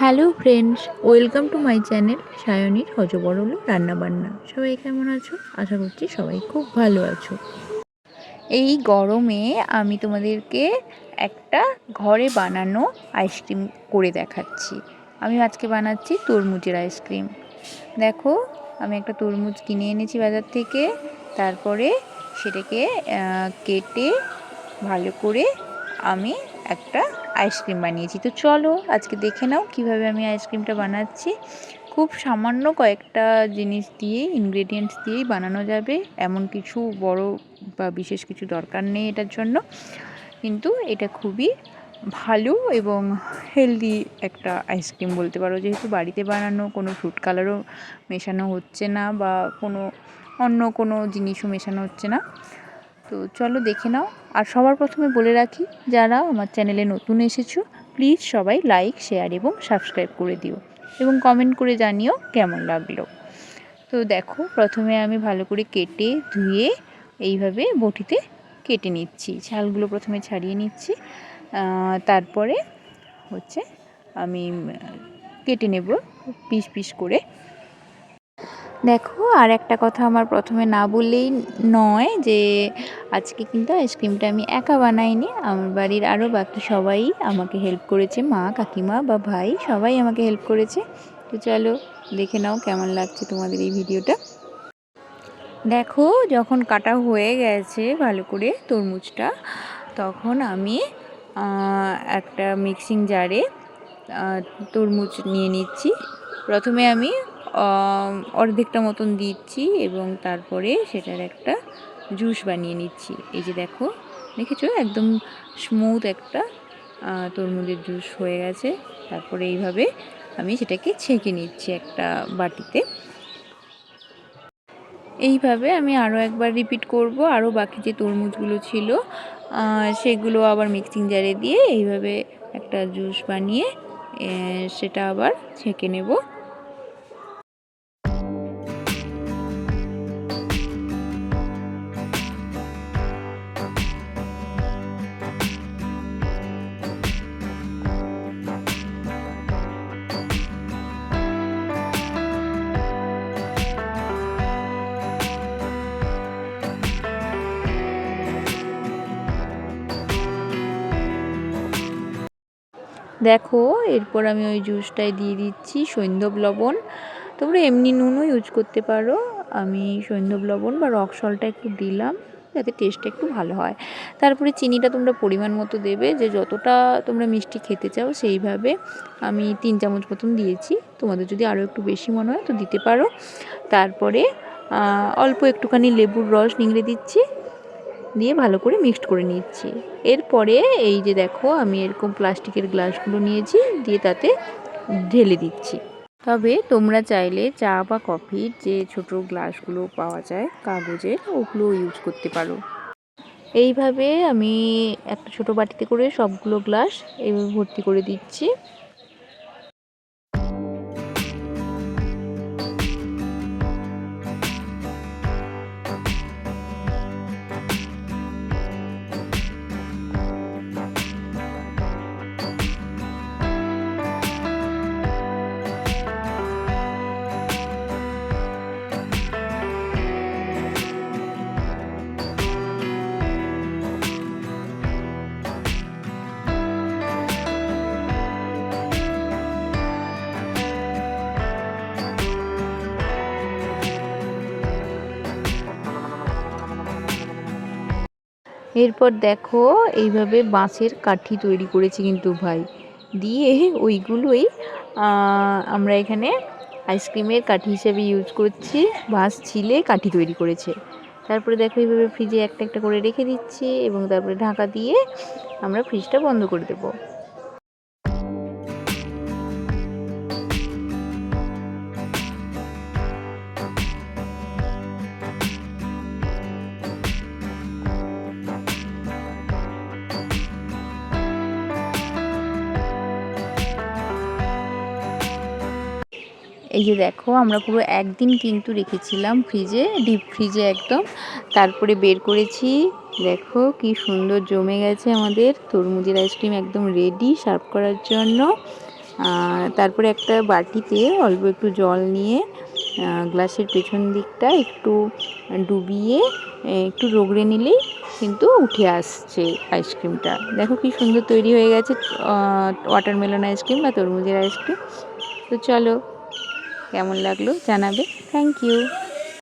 Hello friends, welcome to my channel সায়নীর হজবরল রান্নাবান্না। সবাই কেমন আছো? আশা করছি সবাই খুব ভালো আছো। এই গরমে আমি তোমাদেরকে একটা ঘরে বানানো আইসক্রিম করে দেখাচ্ছি। আমি আজকে বানাচ্ছি তরমুজের আইসক্রিম। দেখো, আমি একটা তরমুজ কিনে এনেছি বাজার থেকে। তারপরে সেটাকে কেটে ভালো করে আমি একটা আইসক্রিম বানিয়েছি। তো চলো আজকে দেখে নাও কিভাবে আমি আইসক্রিমটা বানাচ্ছি। খুব সামান্য কয়েকটা জিনিস দিয়েই, ইনগ্রেডিয়েন্টস দিয়েই বানানো যাবে। এমন কিছু বড় বা বিশেষ কিছু দরকার নেই এটার জন্য, কিন্তু এটা খুবই ভালো এবং হেলদি একটা আইসক্রিম বলতে পারো, যেহেতু বাড়িতে বানানো, কোনো ফ্রুট কালারও মেশানো হচ্ছে না বা কোনো অন্য কোনো জিনিসও মেশানো হচ্ছে না। তো চলো দেখে নাও। আর সবার প্রথমে বলে রাখি, যারা আমার চ্যানেলে নতুন এসেছো প্লিজ সবাই লাইক, শেয়ার এবং সাবস্ক্রাইব করে দিও এবং কমেন্ট করে জানিও কেমন লাগলো। তো দেখো, প্রথমে আমি ভালো করে কেটে ধুয়ে এইভাবে বটিতে কেটে নিচ্ছি। ছালগুলো প্রথমে ছাড়িয়ে নিচ্ছি, তারপরে হচ্ছে আমি কেটে নেব পিস পিস করে। দেখো, আর একটা কথা আমার প্রথমে না বললেই নয়, যে আজকে কিন্তু আইসক্রিমটা আমি একা বানাইনি, আমার বাড়ির আরও বাকি সবাই আমাকে হেল্প করেছে। মা, কাকিমা বা ভাই সবাই আমাকে হেল্প করেছে। তো চলো দেখে নাও কেমন লাগছে তোমাদের এই ভিডিওটা। দেখো, যখন কাটা হয়ে গেছে ভালো করে তরমুজটা, তখন আমি একটা মিক্সিং জারে তরমুজ নিয়ে নিচ্ছি। প্রথমে আমি অর্ধেকটা মতন দিচ্ছি এবং তারপরে সেটার একটা জুস বানিয়ে নিচ্ছি। এই যে দেখো, দেখেছো একদম স্মুথ একটা তরমুজের জুস হয়ে গেছে। তারপরে এইভাবে আমি সেটাকে ছেঁকে নিচ্ছি একটা বাটিতে। এইভাবে আমি আরও একবার রিপিট করব। আরও বাকি যে তরমুজগুলো ছিল সেগুলো আবার মিক্সিং জারে দিয়ে এইভাবে একটা জুস বানিয়ে সেটা আবার ছেঁকে নেব। দেখো, এরপর আমি ওই জুসটায় দিয়ে দিচ্ছি সৈন্ধব লবণ। তোমরা এমনি নুনও ইউজ করতে পারো। আমি সৈন্ধব লবণ বা রক সল্টটা একটু দিলাম যাতে টেস্টটা একটু ভালো হয়। তারপরে চিনিটা তোমরা পরিমাণ মতো দেবে, যে যতটা তোমরা মিষ্টি খেতে চাও সেইভাবে। আমি 3 চামচ মতন দিয়েছি, তোমাদের যদি আরও একটু বেশি মনে হয় তো দিতে পারো। তারপরে অল্প একটুখানি লেবুর রস নিংড়ে দিচ্ছি, দিয়ে ভালো করে মিক্সড করে নিচ্ছি। এরপরে এই যে দেখো, আমি এরকম প্লাস্টিকের গ্লাসগুলো নিয়েছি, দিয়ে তাতে ঢেলে দিচ্ছি। তবে তোমরা চাইলে চা বা কফির যে ছোট গ্লাসগুলো পাওয়া যায় কাগজের, ওগুলো ইউজ করতে পারো। এইভাবে আমি একটা ছোট বাটিতে করে সবগুলো গ্লাস এইভাবে ভর্তি করে দিচ্ছি। এরপর দেখো, এইভাবে বাঁশের কাঠি তৈরি করেছি কিন্তু ভাই, দিয়ে ওইগুলোই আমরা এখানে আইসক্রিমের কাঠি হিসেবে ইউজ করছি। বাঁশ ছিলে কাঠি তৈরি করেছে। তারপরে দেখো, এইভাবে ফ্রিজে একটা একটা করে রেখে দিচ্ছি এবং তারপরে ঢাকা দিয়ে আমরা ফ্রিজটা বন্ধ করে দেবো। এই যে দেখো, আমরা পুরো একদিন কিন্তু রেখেছিলাম ফ্রিজে, ডিপ ফ্রিজে একদম। তারপরে বের করেছি। দেখো কি সুন্দর জমে গেছে আমাদের তরমুজের আইসক্রিম, একদম রেডি সার্ভ করার জন্য। তারপরে একটা বাটিতে অল্প একটু জল নিয়ে গ্লাসের পেছন দিকটা একটু ডুবিয়ে একটু রগড়ে নিলেই কিন্তু উঠে আসছে আইসক্রিমটা। দেখো কি সুন্দর তৈরি হয়ে গেছে ওয়াটারমেলন আইসক্রিম বা তরমুজের আইসক্রিম। তো চলো, কেমন লাগলো জানাবে। Thank you.